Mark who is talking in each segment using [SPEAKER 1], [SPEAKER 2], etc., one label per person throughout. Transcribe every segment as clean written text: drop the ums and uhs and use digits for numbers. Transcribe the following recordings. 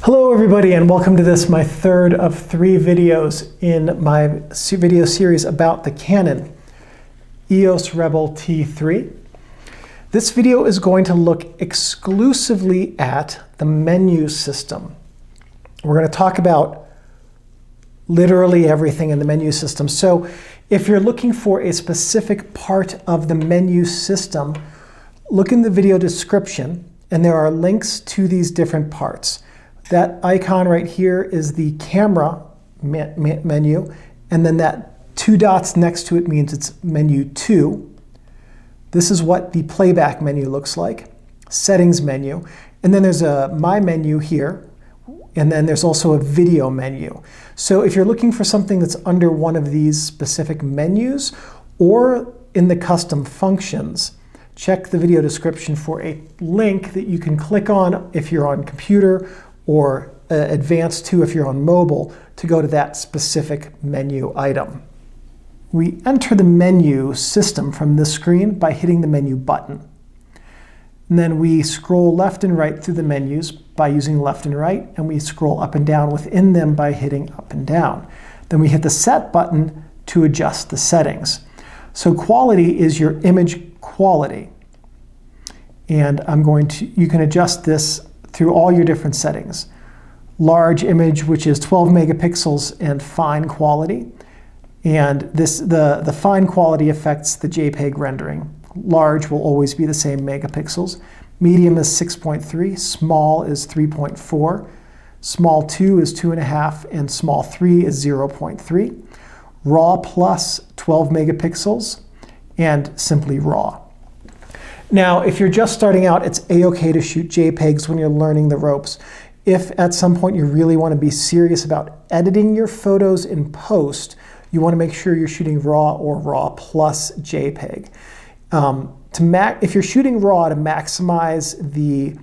[SPEAKER 1] Hello everybody, and welcome to this, my third of 3 videos in my video series about the Canon EOS Rebel T3. This video is going to look exclusively at the menu system. We're going to talk about literally everything in the menu system. So if you're looking for a specific part of the menu system, look in the video description and there are links to these different parts. That icon right here is the camera menu, and then that 2 dots next to it means it's menu 2. This is what the playback menu looks like, settings menu, and then there's a my menu here, and then there's also a video menu. So if you're looking for something that's under one of these specific menus or in the custom functions, check the video description for a link that you can click on if you're on computer, or Advanced 2 if you're on mobile, to go to that specific menu item. We enter the menu system from this screen by hitting the menu button. And then we scroll left and right through the menus by using left and right, and we scroll up and down within them by hitting up and down. Then we hit the set button to adjust the settings. So quality is your image quality. And you can adjust this through all your different settings. Large image, which is 12 megapixels, and fine quality. And the fine quality affects the JPEG rendering. Large will always be the same megapixels. Medium is 6.3, small is 3.4, small 2 is 2.5, and small 3 is 0.3. RAW plus 12 megapixels, and simply RAW. Now, if you're just starting out, it's a-okay to shoot JPEGs when you're learning the ropes. If at some point you really want to be serious about editing your photos in post, you want to make sure you're shooting RAW or RAW plus JPEG. If you're shooting RAW to maximize the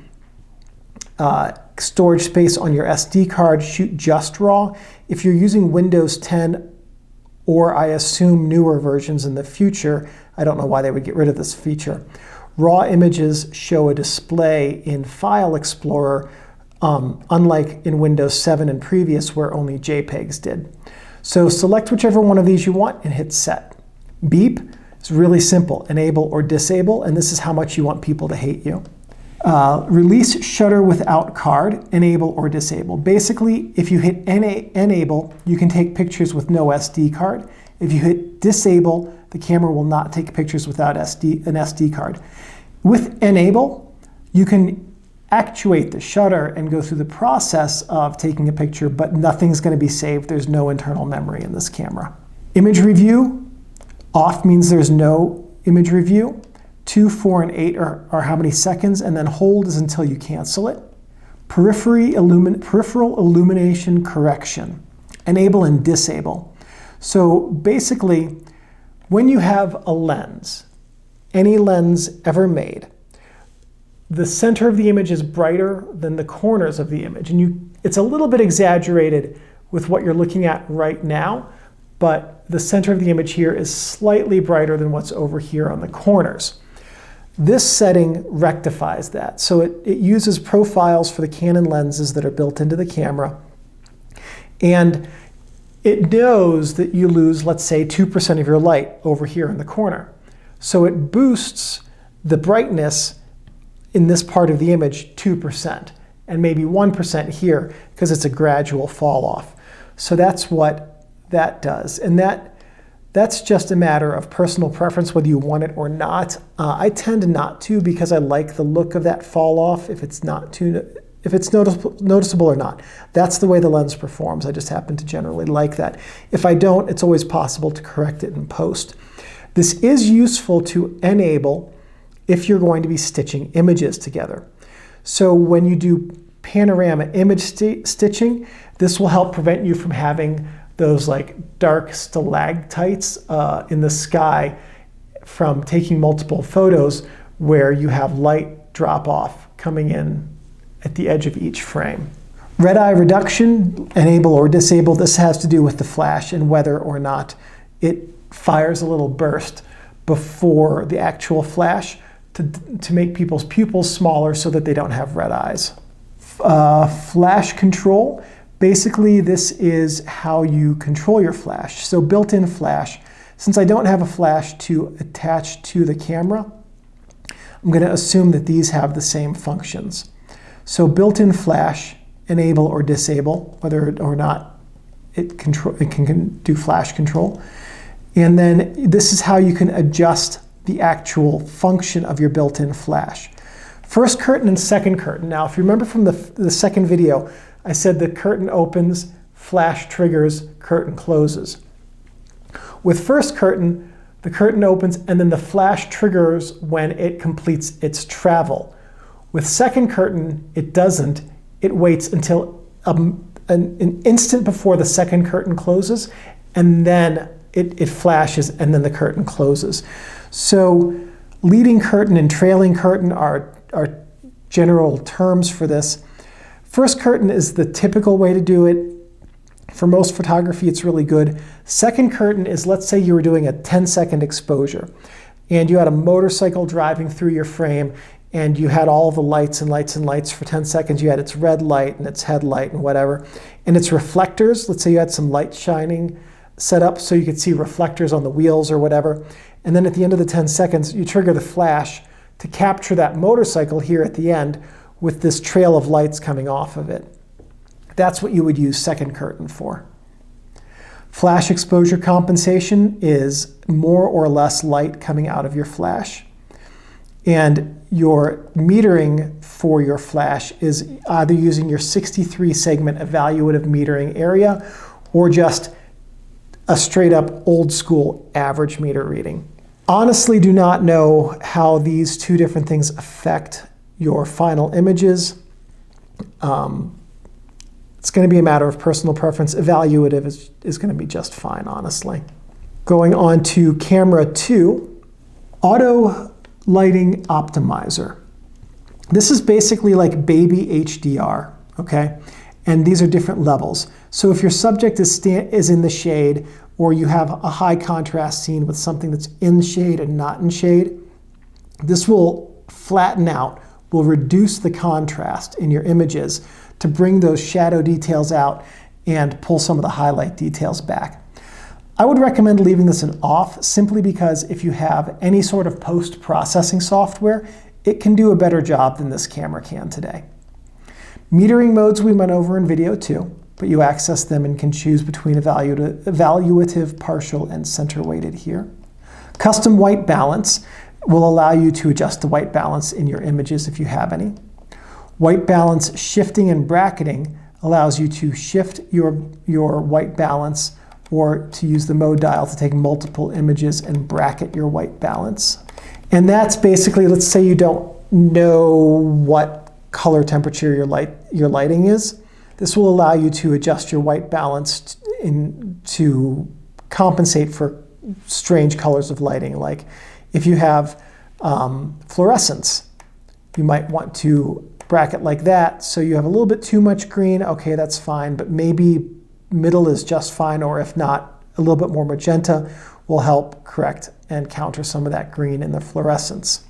[SPEAKER 1] storage space on your SD card, shoot just RAW. If you're using Windows 10, or I assume newer versions in the future, I don't know why they would get rid of this feature, RAW images show a display in File Explorer, unlike in Windows 7 and previous where only JPEGs did. So select whichever one of these you want and hit set. Beep is really simple, enable or disable, and this is how much you want people to hate you. Release shutter without card, enable or disable. Basically, if you hit enable, you can take pictures with no SD card. If you hit disable, the camera will not take pictures without an SD card. With enable, you can actuate the shutter and go through the process of taking a picture, but nothing's going to be saved. There's no internal memory in this camera. Image review, off means there's no image review. 2, 4, and 8 are how many seconds, and then hold is until you cancel it. Peripheral illumination correction, enable and disable. So basically, when you have a lens, any lens ever made, the center of the image is brighter than the corners of the image. And it's a little bit exaggerated with what you're looking at right now, but the center of the image here is slightly brighter than what's over here on the corners. This setting rectifies that. So it uses profiles for the Canon lenses that are built into the camera. And it knows that you lose, let's say, 2% of your light over here in the corner. So it boosts the brightness in this part of the image 2%, and maybe 1% here, because it's a gradual fall off. So that's what that does. And that's just a matter of personal preference, whether you want it or not. I tend not to, because I like the look of that fall off if it's noticeable or not. That's the way the lens performs. I just happen to generally like that. If I don't, it's always possible to correct it in post. This is useful to enable if you're going to be stitching images together. So when you do panorama image stitching, this will help prevent you from having those like dark stalactites in the sky from taking multiple photos where you have light drop off coming in at the edge of each frame. Red eye reduction, enable or disable. This has to do with the flash and whether or not it fires a little burst before the actual flash to make people's pupils smaller so that they don't have red eyes. Flash control. Basically, this is how you control your flash. So built-in flash. Since I don't have a flash to attach to the camera, I'm going to assume that these have the same functions. So built-in flash, enable or disable, whether or not it can do flash control. And then this is how you can adjust the actual function of your built-in flash. First curtain and second curtain. Now, if you remember from the second video, I said the curtain opens, flash triggers, curtain closes. With first curtain, the curtain opens and then the flash triggers when it completes its travel. With second curtain, it doesn't. It waits until an instant before the second curtain closes, and then it flashes and then the curtain closes. So leading curtain and trailing curtain are general terms for this. First curtain is the typical way to do it. For most photography, it's really good. Second curtain is, let's say you were doing a 10-second exposure and you had a motorcycle driving through your frame and you had all the lights and lights and lights for 10 seconds. You had its red light and its headlight and whatever. And its reflectors, let's say you had some light shining set up so you could see reflectors on the wheels or whatever. And then at the end of the 10 seconds, you trigger the flash to capture that motorcycle here at the end with this trail of lights coming off of it. That's what you would use second curtain for. Flash exposure compensation is more or less light coming out of your flash. And your metering for your flash is either using your 63 segment evaluative metering area or just a straight up old school average meter reading. Honestly, do not know how these two different things affect your final images. It's going to be a matter of personal preference. Evaluative is going to be just fine, honestly. Going on to camera 2, auto lighting optimizer. This is basically like baby HDR, okay? And these are different levels. So if your subject is in the shade, or you have a high contrast scene with something that's in shade and not in shade, this will flatten out, will reduce the contrast in your images to bring those shadow details out and pull some of the highlight details back. I would recommend leaving this in off simply because if you have any sort of post-processing software, it can do a better job than this camera can today. Metering modes we went over in video 2, but you access them and can choose between evaluative, partial, and center weighted here. Custom white balance will allow you to adjust the white balance in your images if you have any. White balance shifting and bracketing allows you to shift your white balance or to use the mode dial to take multiple images and bracket your white balance. And that's basically, let's say you don't know what color temperature your lighting is. This will allow you to adjust your white balance to compensate for strange colors of lighting. Like if you have fluorescence, you might want to bracket like that. So you have a little bit too much green, okay, that's fine, but maybe middle is just fine, or if not, a little bit more magenta will help correct and counter some of that green in the fluorescence.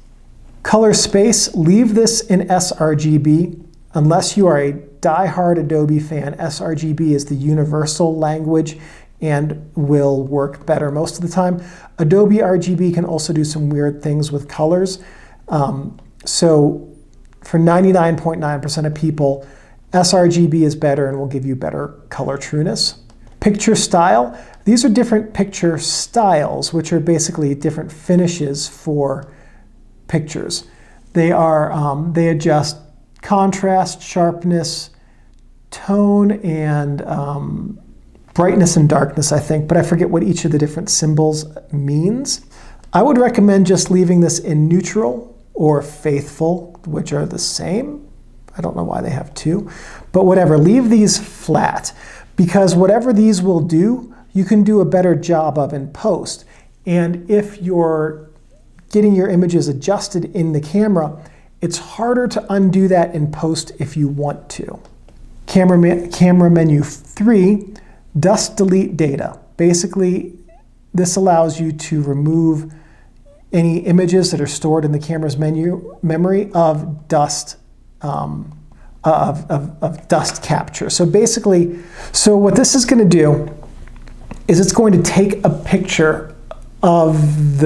[SPEAKER 1] Color space, leave this in sRGB. Unless you are a die-hard Adobe fan, sRGB is the universal language and will work better most of the time. Adobe RGB can also do some weird things with colors. So for 99.9% of people, sRGB is better and will give you better color trueness. Picture style, these are different picture styles, which are basically different finishes for pictures. They adjust contrast, sharpness, tone, and brightness and darkness, I think, but I forget what each of the different symbols means. I would recommend just leaving this in neutral or faithful, which are the same. I don't know why they have two, but whatever, leave these flat, because whatever these will do, you can do a better job of in post. And if you're getting your images adjusted in the camera, it's harder to undo that in post if you want to. Camera menu 3, dust delete data. Basically, this allows you to remove any images that are stored in the camera's memory of dust of dust capture. So basically, what this is going to do is it's going to take a picture of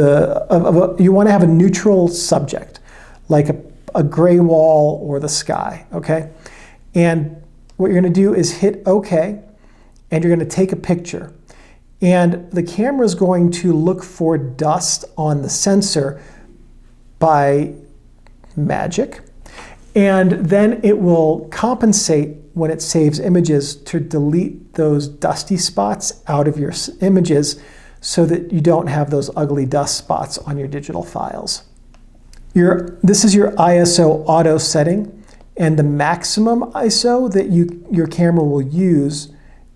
[SPEAKER 1] you want to have a neutral subject, like a gray wall or the sky, okay? And what you're going to do is hit OK, and you're going to take a picture. And the camera is going to look for dust on the sensor by magic. And then it will compensate when it saves images to delete those dusty spots out of your images so that you don't have those ugly dust spots on your digital files. This is your ISO auto setting and the maximum ISO that your camera will use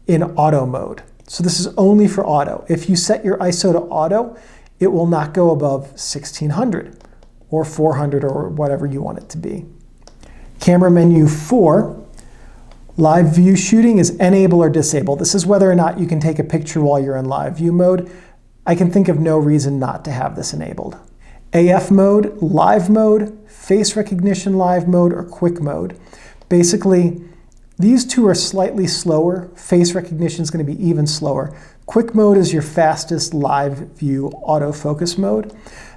[SPEAKER 1] in auto mode. So this is only for auto. If you set your ISO to auto, it will not go above 1600 or 400 or whatever you want it to be. Camera menu 4, live view shooting is enable or disable. This is whether or not you can take a picture while you're in live view mode. I can think of no reason not to have this enabled. AF mode, live mode, face recognition live mode, or quick mode. Basically, these two are slightly slower. Face recognition is going to be even slower. Quick mode is your fastest live view autofocus mode.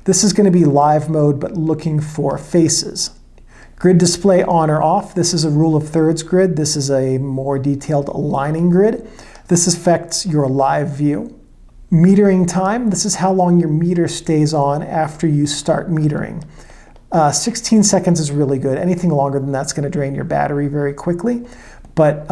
[SPEAKER 1] This is going to be live mode, but looking for faces. Grid display on or off. This is a rule of thirds grid. This is a more detailed aligning grid. This affects your live view. Metering time. This is how long your meter stays on after you start metering. 16 seconds is really good. Anything longer than that's going to drain your battery very quickly. But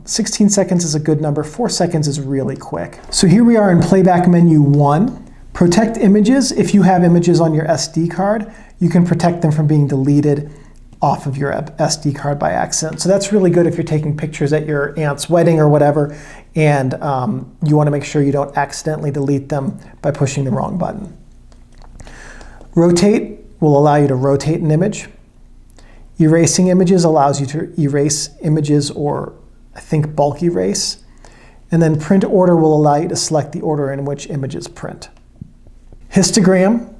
[SPEAKER 1] 16 seconds is a good number. 4 seconds is really quick. So here we are in playback menu 1. Protect images. If you have images on your SD card, you can protect them from being deleted off of your SD card by accident. So that's really good if you're taking pictures at your aunt's wedding or whatever, and you want to make sure you don't accidentally delete them by pushing the wrong button. Rotate will allow you to rotate an image. Erasing images allows you to erase images or, I think, bulk erase. And then print order will allow you to select the order in which images print. Histogram.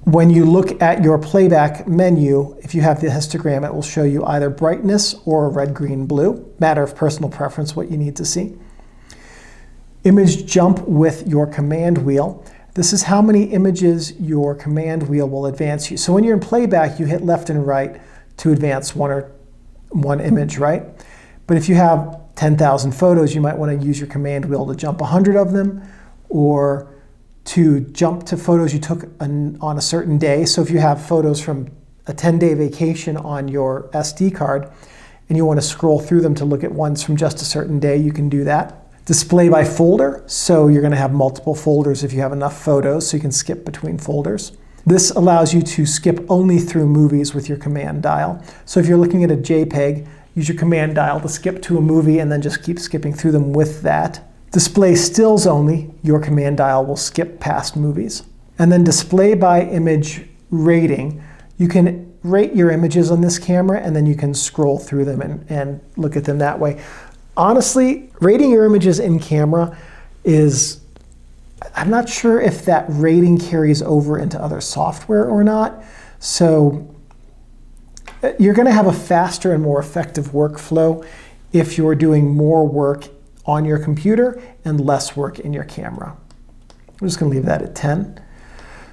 [SPEAKER 1] When you look at your playback menu, if you have the histogram, it will show you either brightness or red, green, blue. Matter of personal preference, what you need to see. Image jump with your command wheel. This is how many images your command wheel will advance you. So when you're in playback, you hit left and right to advance one image, right? But if you have 10,000 photos, you might want to use your command wheel to jump 100 of them, or to jump to photos you took on a certain day. So if you have photos from a 10-day vacation on your SD card and you want to scroll through them to look at ones from just a certain day, you can do that. Display by folder, so you're going to have multiple folders if you have enough photos, so you can skip between folders. This allows you to skip only through movies with your command dial. So if you're looking at a JPEG, use your command dial to skip to a movie and then just keep skipping through them with that. Display stills only, your command dial will skip past movies. And then display by image rating. You can rate your images on this camera and then you can scroll through them and look at them that way. Honestly, rating your images in camera is, I'm not sure if that rating carries over into other software or not. So you're going to have a faster and more effective workflow if you're doing more work on your computer and less work in your camera. I'm just going to leave that at 10.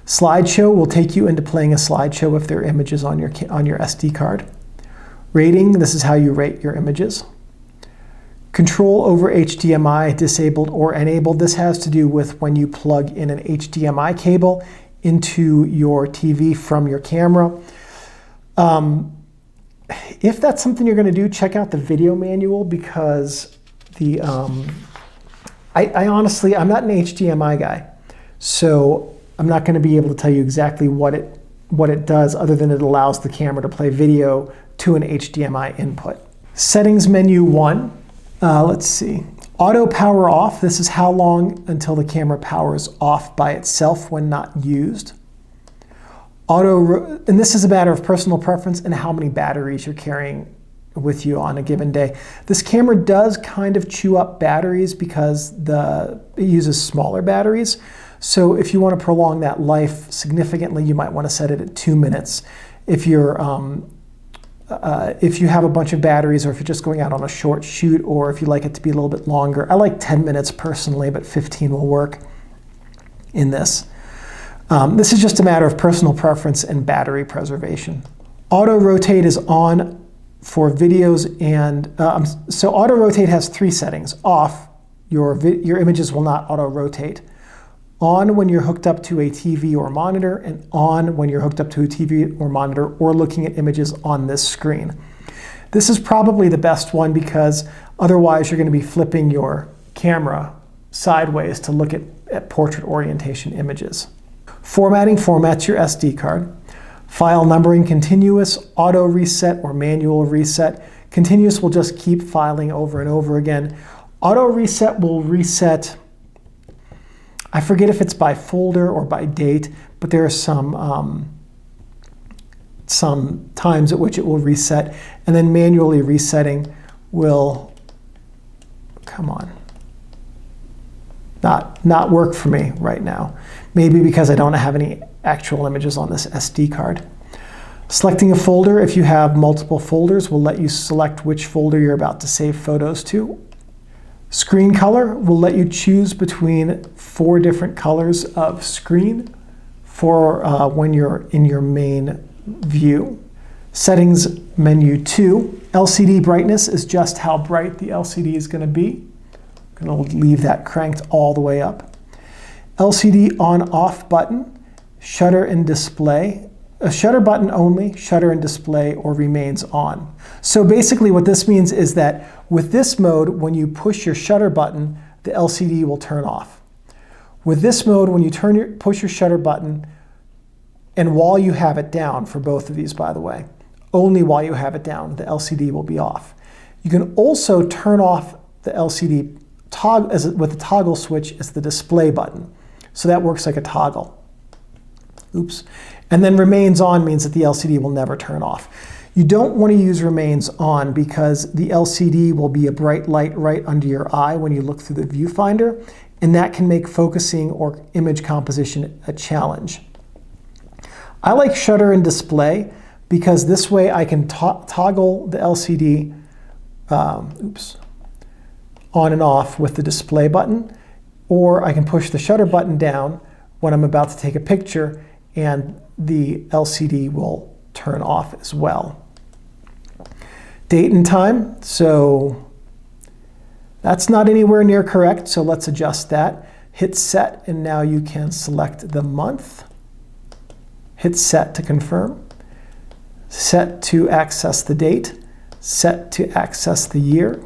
[SPEAKER 1] Slideshow will take you into playing a slideshow if there are images on your SD card. Rating, this is how you rate your images. Control over HDMI, disabled or enabled. This has to do with when you plug in an HDMI cable into your TV from your camera. If that's something you're going to do, check out the video manual, because I honestly, I'm not an HDMI guy, so I'm not going to be able to tell you exactly what it does, other than it allows the camera to play video to an HDMI input. Settings menu 1. Let's see. Auto power off. This is how long until the camera powers off by itself when not used. And this is a matter of personal preference and how many batteries you're carrying with you on a given day. This camera does kind of chew up batteries because it uses smaller batteries. So if you want to prolong that life significantly, you might want to set it at 2 minutes. If you're if you have a bunch of batteries, or if you're just going out on a short shoot, or if you like it to be a little bit longer. I like 10 minutes personally, but 15 will work in this. This is just a matter of personal preference and battery preservation. Auto rotate is on for videos, and so auto rotate has 3 settings. Off, your images will not auto rotate. On when you're hooked up to a TV or monitor, and on when you're hooked up to a TV or monitor or looking at images on this screen. This is probably the best one because otherwise you're going to be flipping your camera sideways to look at portrait orientation images. Formatting formats your SD card. File numbering continuous, auto reset, or manual reset. Continuous will just keep filing over and over again. Auto reset will reset, I forget if it's by folder or by date, but there are some times at which it will reset, and then manually resetting will, come on, not work for me right now. Maybe because I don't have any actual images on this SD card. Selecting a folder, if you have multiple folders, will let you select which folder you're about to save photos to. Screen color will let you choose between 4 different colors of screen for when you're in your main view. Settings menu 2. LCD brightness is just how bright the LCD is going to be. I'm going to leave that cranked all the way up. LCD on-off button, shutter and display. A shutter button only, shutter and display, or remains on. So basically what this means is that with this mode, when you push your shutter button, the LCD will turn off. With this mode, when you push your shutter button, and while you have it down, for both of these by the way, only while you have it down, the LCD will be off. You can also turn off the LCD with the toggle switch as the display button. So that works like a toggle. Oops. And then remains on means that the LCD will never turn off. You don't want to use remains on because the LCD will be a bright light right under your eye when you look through the viewfinder, and that can make focusing or image composition a challenge. I like shutter and display because this way I can toggle the LCD on and off with the display button, or I can push the shutter button down when I'm about to take a picture and the LCD will turn off as well. Date and time, so that's not anywhere near correct, so let's adjust that. Hit set, and now you can select the month. Hit set to confirm. Set to access the date. Set to access the year.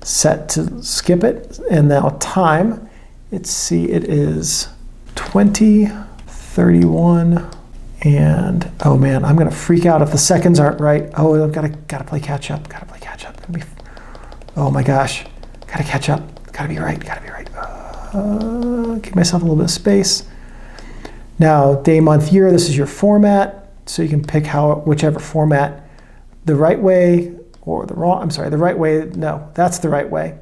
[SPEAKER 1] Set to skip it, and now time. Let's see, it is 20:31, and oh man, I'm gonna freak out if the seconds aren't right. Oh, I've gotta play catch up. Gotta play catch up. Oh my gosh, gotta catch up. Gotta be right. Gotta be right. Give myself a little bit of space. Now, day, month, year. This is your format, so you can pick whichever format, the right way or the wrong. I'm sorry, the right way. No, that's the right way,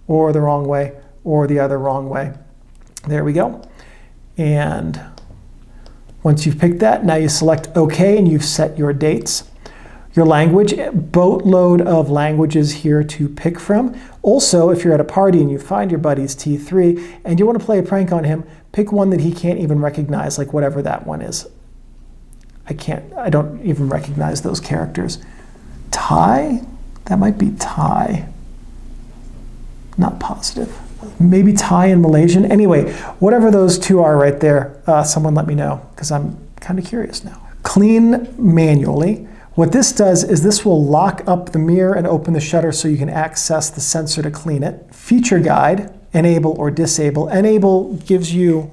[SPEAKER 1] or the wrong way, or the other wrong way. There we go. And once you've picked that, now you select OK, and you've set your dates. Your language, boatload of languages here to pick from. Also, if you're at a party and you find your buddy's T3 and you want to play a prank on him, pick one that he can't even recognize, like whatever that one is. I don't even recognize those characters. Thai? That might be Thai. Not positive. Maybe Thai and Malaysian. Anyway, whatever those two are right there, someone let me know, because I'm kind of curious now. Clean manually. What this does is this will lock up the mirror and open the shutter so you can access the sensor to clean it. Feature guide, enable or disable. Enable gives you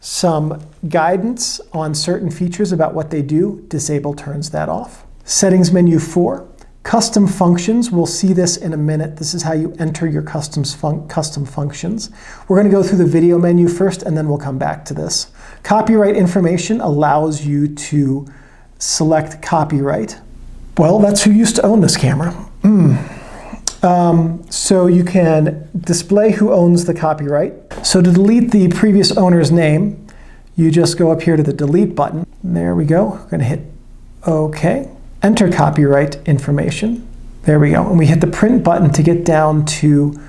[SPEAKER 1] some guidance on certain features about what they do. Disable turns that off. Settings menu 4. Custom functions, we'll see this in a minute. This is how you enter your custom functions. We're going to go through the video menu first, and then we'll come back to this. Copyright information allows you to select copyright. Well, that's who used to own this camera. So you can display who owns the copyright. So to delete the previous owner's name, you just go up here to the delete button. There we go. We're going to hit Okay. Enter copyright information. There we go. And we hit the print button to get down to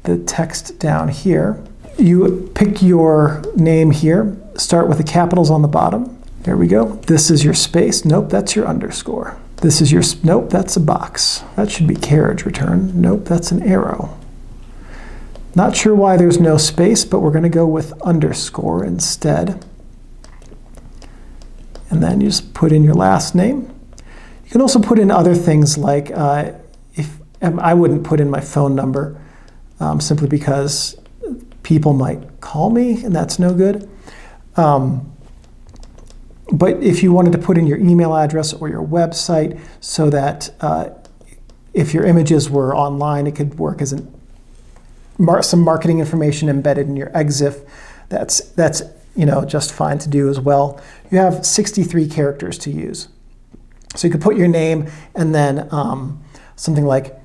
[SPEAKER 1] the text down here. You pick your name here. Start with the capitals on the bottom. There we go. This is your space. Nope, that's your underscore. This is your, nope, that's a box. That should be carriage return. Nope, that's an arrow. Not sure why there's no space, but we're going to go with underscore instead. And then you just put in your last name. You can also put in other things like, I wouldn't put in my phone number simply because people might call me and that's no good. But if you wanted to put in your email address or your website so that if your images were online, it could work as some marketing information embedded in your EXIF, that's just fine to do as well. You have 63 characters to use. So you could put your name and then something like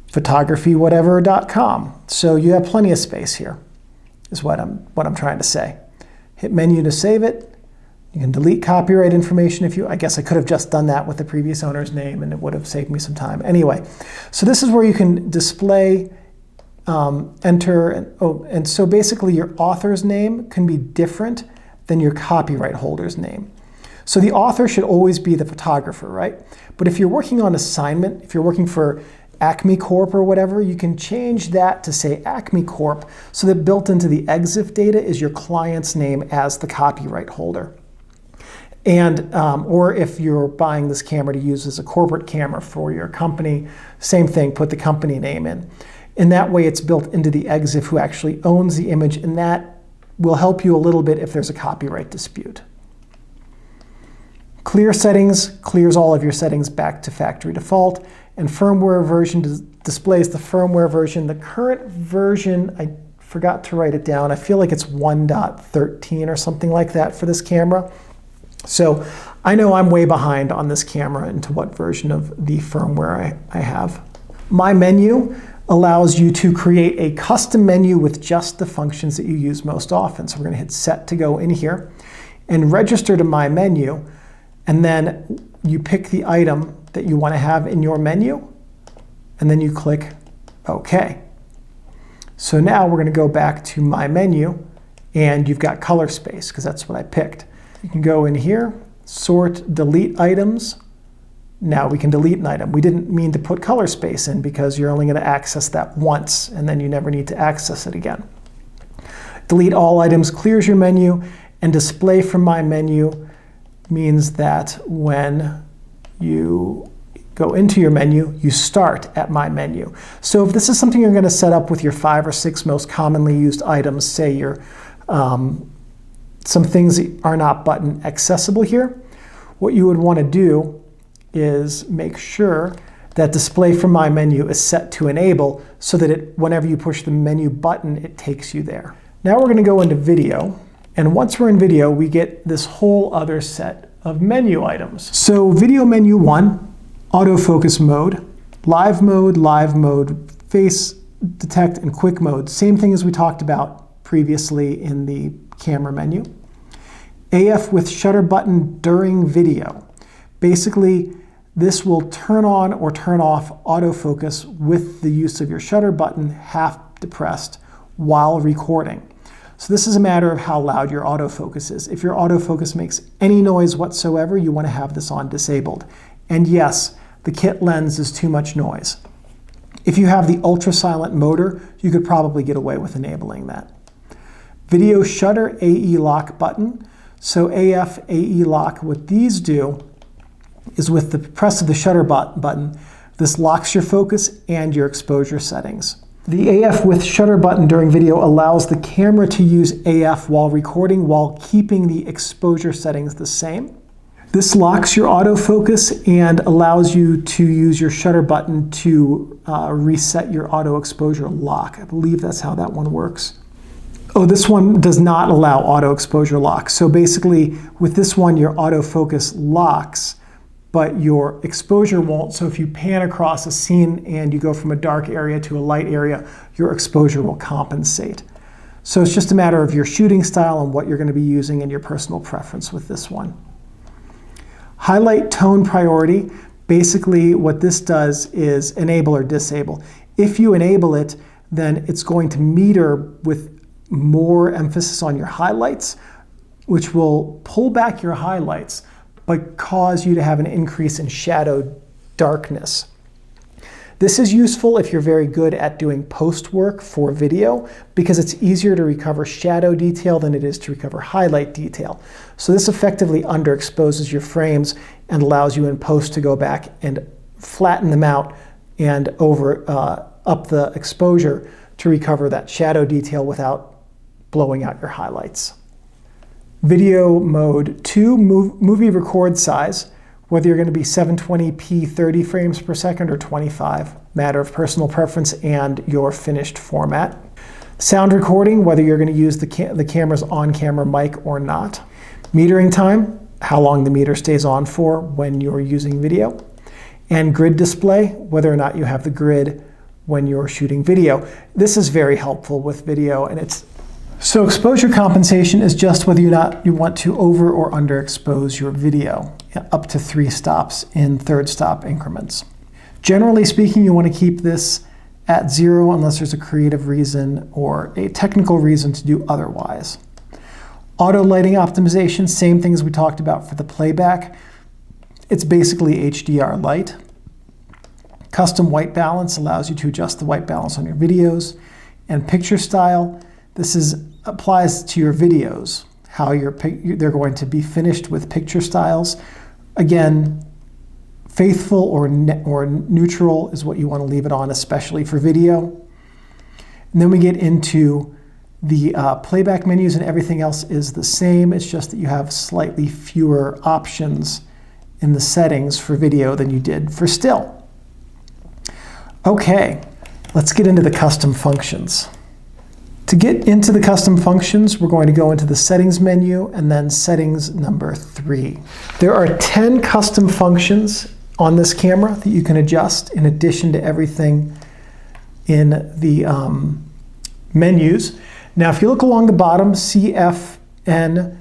[SPEAKER 1] photographywhatever.com. So you have plenty of space here, is what I'm trying to say. Hit menu to save it. You can delete copyright information if you, I guess I could have just done that with the previous owner's name and it would have saved me some time. Anyway, so this is where you can display, enter, and so basically your author's name can be different than your copyright holder's name. So the author should always be the photographer, right? But if you're working on assignment, if you're working for Acme Corp or whatever, you can change that to say Acme Corp so that built into the EXIF data is your client's name as the copyright holder. And, or if you're buying this camera to use as a corporate camera for your company, same thing, put the company name in. And that way it's built into the EXIF who actually owns the image, and that will help you a little bit if there's a copyright dispute. Clear settings clears all of your settings back to factory default, and firmware version displays the firmware version. The current version, I forgot to write it down. I feel like it's 1.13 or something like that for this camera. So I know I'm way behind on this camera into what version of the firmware I have. My menu allows you to create a custom menu with just the functions that you use most often. So we're going to hit set to go in here and register to my menu. And then you pick the item that you want to have in your menu, and then you click OK. So now we're going to go back to my menu, and you've got color space, because that's what I picked. You can go in here, sort, delete items. Now we can delete an item. We didn't mean to put color space in because you're only going to access that once, and then you never need to access it again. Delete all items clears your menu, and display from my menu means that when you go into your menu, you start at my menu. So if this is something you're going to set up with your 5 or 6 most commonly used items, say your some things that are not button accessible here, what you would want to do is make sure that display from my menu is set to enable so that whenever you push the menu button, it takes you there. Now we're going to go into video. And once we're in video, we get this whole other set of menu items. So video menu 1, autofocus mode, live mode, face detect, and quick mode. Same thing as we talked about previously in the camera menu. AF with shutter button during video. Basically, this will turn on or turn off autofocus with the use of your shutter button half depressed while recording. So this is a matter of how loud your autofocus is. If your autofocus makes any noise whatsoever, you want to have this on disabled. And yes, the kit lens is too much noise. If you have the ultra silent motor, you could probably get away with enabling that. Video shutter AE lock button. So AF AE lock, what these do is with the press of the shutter button, this locks your focus and your exposure settings. The AF with shutter button during video allows the camera to use AF while recording while keeping the exposure settings the same. This locks your autofocus and allows you to use your shutter button to reset your auto exposure lock. I believe that's how that one works. Oh, this one does not allow auto exposure lock. So basically with this one, your autofocus locks, but your exposure won't. So if you pan across a scene and you go from a dark area to a light area, your exposure will compensate. So it's just a matter of your shooting style and what you're going to be using and your personal preference with this one. Highlight tone priority, basically what this does is enable or disable. If you enable it, then it's going to meter with more emphasis on your highlights, which will pull back your highlights, but cause you to have an increase in shadow darkness. This is useful if you're very good at doing post work for video, because it's easier to recover shadow detail than it is to recover highlight detail. So this effectively underexposes your frames and allows you in post to go back and flatten them out and up the exposure to recover that shadow detail without blowing out your highlights. Video mode 2, movie record size, whether you're going to be 720p 30 frames per second or 25, matter of personal preference and your finished format. Sound recording, whether you're going to use the camera's on-camera mic or not. Metering time, how long the meter stays on for when you're using video. And grid display, whether or not you have the grid when you're shooting video. This is very helpful with video, and so exposure compensation is just whether or not you want to over or underexpose your video, up to 3 stops in third stop increments. Generally speaking, you want to keep this at 0 unless there's a creative reason or a technical reason to do otherwise. Auto lighting optimization, same thing as we talked about for the playback. It's basically HDR light. Custom white balance allows you to adjust the white balance on your videos. And picture style, this applies to your videos, how they're going to be finished with picture styles. Again, faithful or neutral is what you want to leave it on, especially for video. And then we get into the playback menus, and everything else is the same. It's just that you have slightly fewer options in the settings for video than you did for still. Okay, let's get into the custom functions. To get into the custom functions, we're going to go into the settings menu and then settings number 3. There are 10 custom functions on this camera that you can adjust in addition to everything in the menus. Now, if you look along the bottom, C, F, N,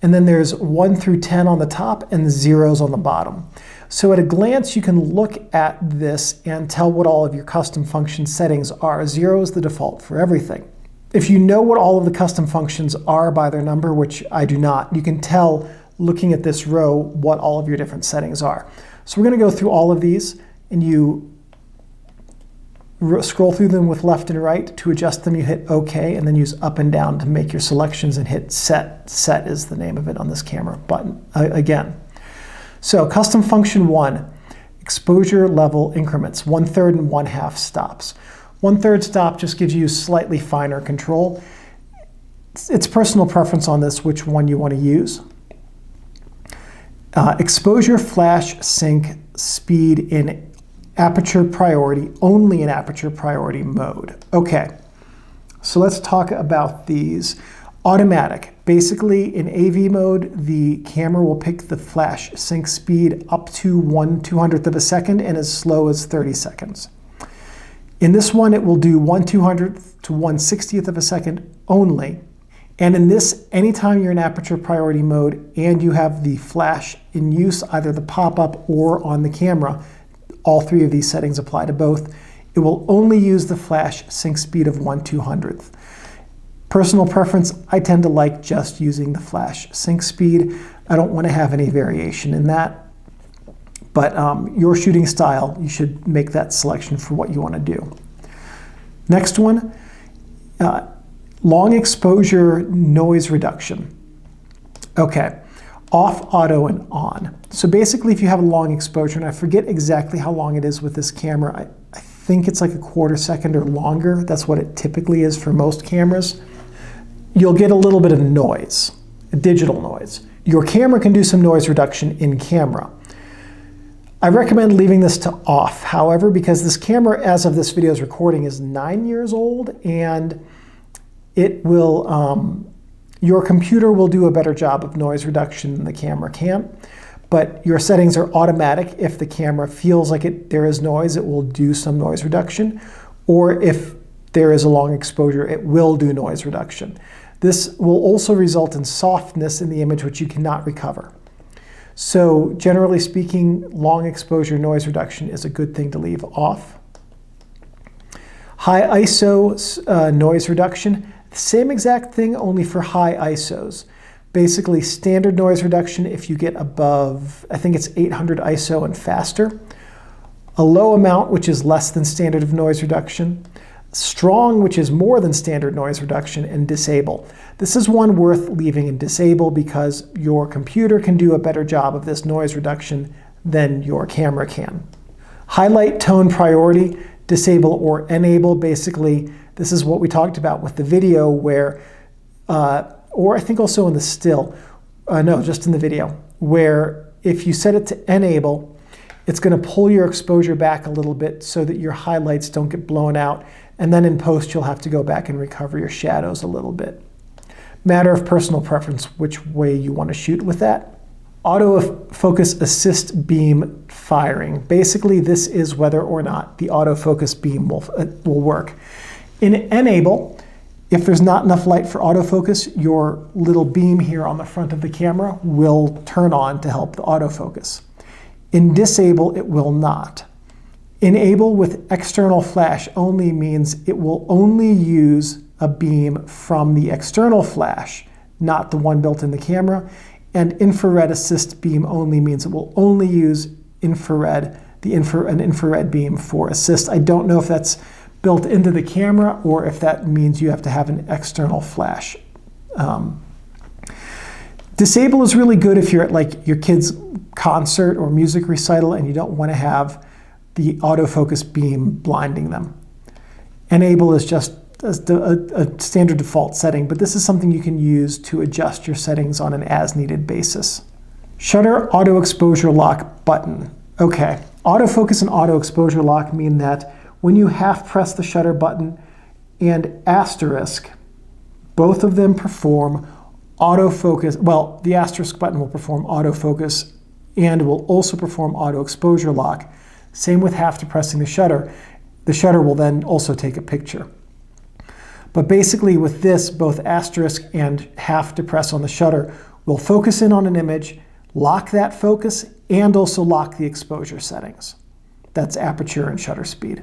[SPEAKER 1] and then there's 1 through 10 on the top and the zeros on the bottom. So at a glance, you can look at this and tell what all of your custom function settings are. 0 is the default for everything. If you know what all of the custom functions are by their number, which I do not, you can tell looking at this row what all of your different settings are. So we're going to go through all of these, and you scroll through them with left and right. To adjust them, you hit OK, and then use up and down to make your selections and hit set. Set is the name of it on this camera button again. So custom function 1, exposure level increments, 1/3 and 1/2 stops. 1/3 stop just gives you slightly finer control. It's personal preference on this, which one you want to use. Exposure flash sync speed in aperture priority, only in aperture priority mode. Okay, so let's talk about these. Automatic. Basically, in AV mode, the camera will pick the flash sync speed up to 1/200th of a second and as slow as 30 seconds. In this one, it will do 1/200th to 1/60th of a second only. And in this, anytime you're in aperture priority mode and you have the flash in use, either the pop-up or on the camera, all 3 of these settings apply to both, it will only use the flash sync speed of 1/200th. Personal preference, I tend to like just using the flash sync speed. I don't want to have any variation in that. But your shooting style, you should make that selection for what you want to do. Next one, long exposure noise reduction. Okay, off, auto, and on. So basically, if you have a long exposure, and I forget exactly how long it is with this camera, I think it's like a 1/4 second or longer. That's what it typically is for most cameras. You'll get a little bit of noise, digital noise. Your camera can do some noise reduction in camera. I recommend leaving this to off, however, because this camera, as of this video's recording, is 9 years old, and it will, your computer will do a better job of noise reduction than the camera can. But your settings are automatic. If the camera feels like there is noise, it will do some noise reduction. Or if there is a long exposure, it will do noise reduction. This will also result in softness in the image, which you cannot recover. So generally speaking, long exposure noise reduction is a good thing to leave off. High ISO noise reduction, same exact thing, only for high ISOs. Basically standard noise reduction if you get above, I think it's 800 ISO and faster. A low amount, which is less than standard of noise reduction. Strong, which is more than standard noise reduction, and disable. This is one worth leaving in disable because your computer can do a better job of this noise reduction than your camera can. Highlight tone priority, disable or enable. Basically, this is what we talked about with the video where, or I think also in the still, no, just in the video, where if you set it to enable, it's going to pull your exposure back a little bit so that your highlights don't get blown out. And then in post, you'll have to go back and recover your shadows a little bit. Matter of personal preference, which way you want to shoot with that. Autofocus assist beam firing. Basically, this is whether or not the autofocus beam will work. In enable, if there's not enough light for autofocus, your little beam here on the front of the camera will turn on to help the autofocus. In disable, it will not. Enable with external flash only means it will only use a beam from the external flash, not the one built in the camera. And infrared assist beam only means it will only use infrared, an infrared beam for assist. I don't know if that's built into the camera or if that means you have to have an external flash. Disable is really good if you're at like your kid's concert or music recital and you don't want to have the autofocus beam blinding them. Enable is just a standard default setting, but this is something you can use to adjust your settings on an as-needed basis. Shutter auto exposure lock button. Okay, autofocus and auto exposure lock mean that when you half press the shutter button and asterisk, both of them perform autofocus. Well, the asterisk button will perform autofocus and will also perform auto exposure lock. Same with half depressing the shutter. The shutter will then also take a picture. But basically with this, both asterisk and half depress on the shutter will focus in on an image, lock that focus, and also lock the exposure settings. That's aperture and shutter speed.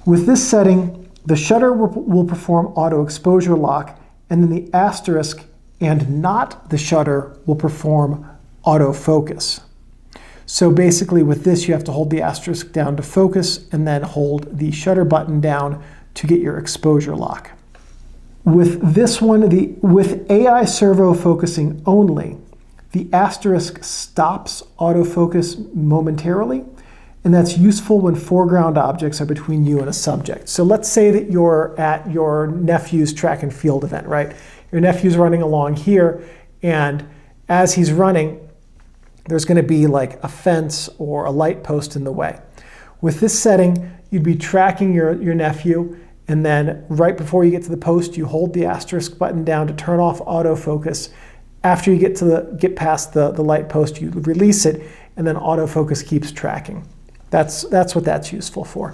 [SPEAKER 1] With this setting, the shutter will perform auto exposure lock, and then the asterisk and not the shutter will perform autofocus. So basically with this, you have to hold the asterisk down to focus and then hold the shutter button down to get your exposure lock. With this one, with AI servo focusing only, the asterisk stops autofocus momentarily, and that's useful when foreground objects are between you and a subject. So let's say that you're at your nephew's track and field event, right? Your nephew's running along here, and as he's running, there's going to be like a fence or a light post in the way. With this setting, you'd be tracking your nephew, and then right before you get to the post, you hold the asterisk button down to turn off autofocus. After you get past the light post, you release it, and then autofocus keeps tracking. That's what that's useful for.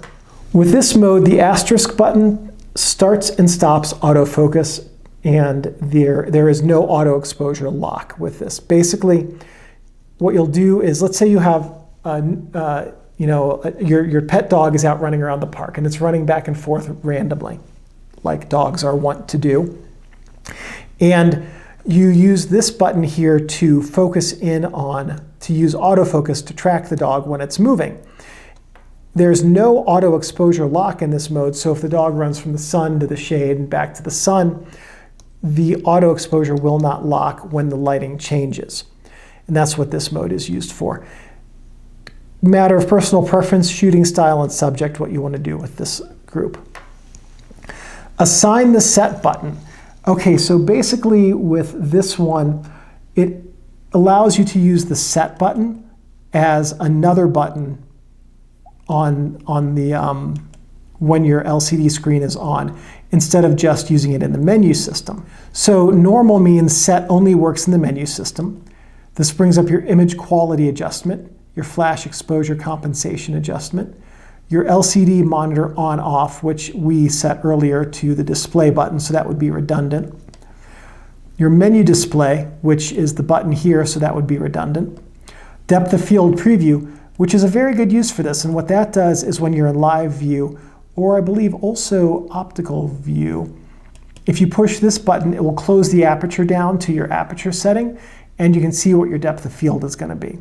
[SPEAKER 1] With this mode, the asterisk button starts and stops autofocus, and there is no auto exposure lock with this. Basically, what you'll do is, let's say you have your pet dog is out running around the park and it's running back and forth randomly, like dogs are wont to do. And you use this button here to focus in on, to use autofocus to track the dog when it's moving. There's no auto exposure lock in this mode, so if the dog runs from the sun to the shade and back to the sun, the auto exposure will not lock when the lighting changes. And that's what this mode is used for. Matter of personal preference, shooting style, and subject, what you want to do with this group. Assign the set button. Okay, so basically with this one, it allows you to use the set button as another button on the when your LCD screen is on, instead of just using it in the menu system. So normal means set only works in the menu system. This brings up your image quality adjustment, your flash exposure compensation adjustment, your LCD monitor on-off, which we set earlier to the display button, so that would be redundant. your menu display, which is the button here, so that would be redundant. Depth of field preview, which is a very good use for this. And what that does is when you're in live view, or I believe also optical view, if you push this button, it will close the aperture down to your aperture setting, and you can see what your depth of field is going to be.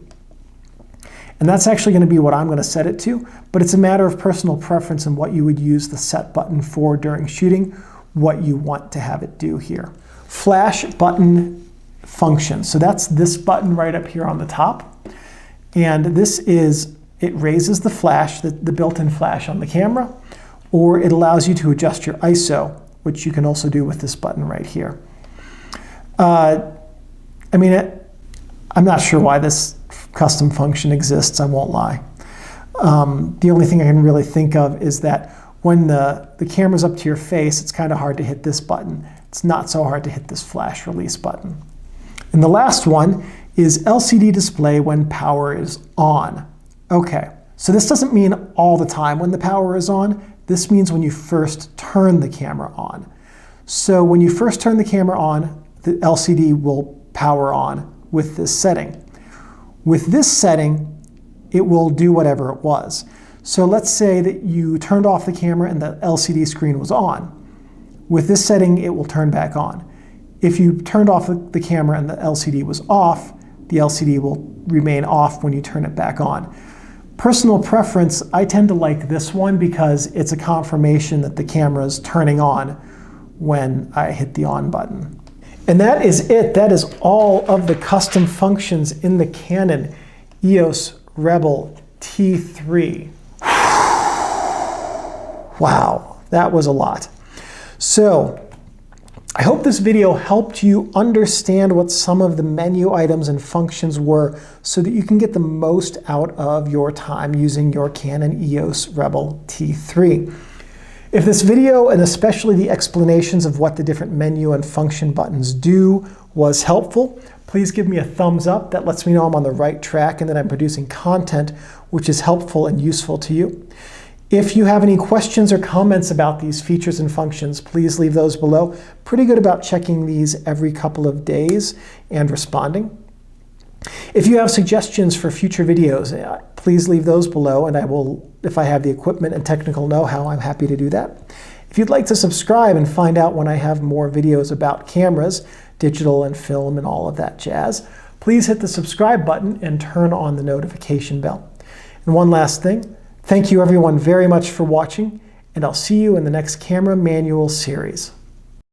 [SPEAKER 1] And that's actually going to be what I'm going to set it to, but it's a matter of personal preference and what you would use the set button for during shooting, what you want to have it do here. Flash button function. So that's this button right up here on the top. And this is, it raises the flash, the built-in flash on the camera, or it allows you to adjust your ISO, which you can also do with this button right here. I'm not sure why this custom function exists, I won't lie. The only thing I can really think of is that when the camera's up to your face, it's kind of hard to hit this button. It's not so hard to hit this flash release button. And the last one is LCD display when power is on. Okay, so this doesn't mean all the time when the power is on. This means when you first turn the camera on. So when you first turn the camera on, the LCD will power on with this setting. With this setting, it will do whatever it was. So let's say that you turned off the camera and the LCD screen was on. With this setting, it will turn back on. If you turned off the camera and the LCD was off, the LCD will remain off when you turn it back on. Personal preference, I tend to like this one because it's a confirmation that the camera is turning on when I hit the on button. And that is it. That is all of the custom functions in the Canon EOS Rebel T3. Wow, that was a lot. So, I hope this video helped you understand what some of the menu items and functions were so that you can get the most out of your time using your Canon EOS Rebel T3. If this video, and especially the explanations of what the different menu and function buttons do, was helpful, please give me a thumbs up. That lets me know I'm on the right track and that I'm producing content which is helpful and useful to you. If you have any questions or comments about these features and functions, please leave those below. Pretty good about checking these every couple of days and responding. If you have suggestions for future videos, please leave those below, and I will, if I have the equipment and technical know-how, I'm happy to do that. If you'd like to subscribe and find out when I have more videos about cameras, digital and film and all of that jazz, please hit the subscribe button and turn on the notification bell. And one last thing, thank you everyone very much for watching, and I'll see you in the next camera manual series.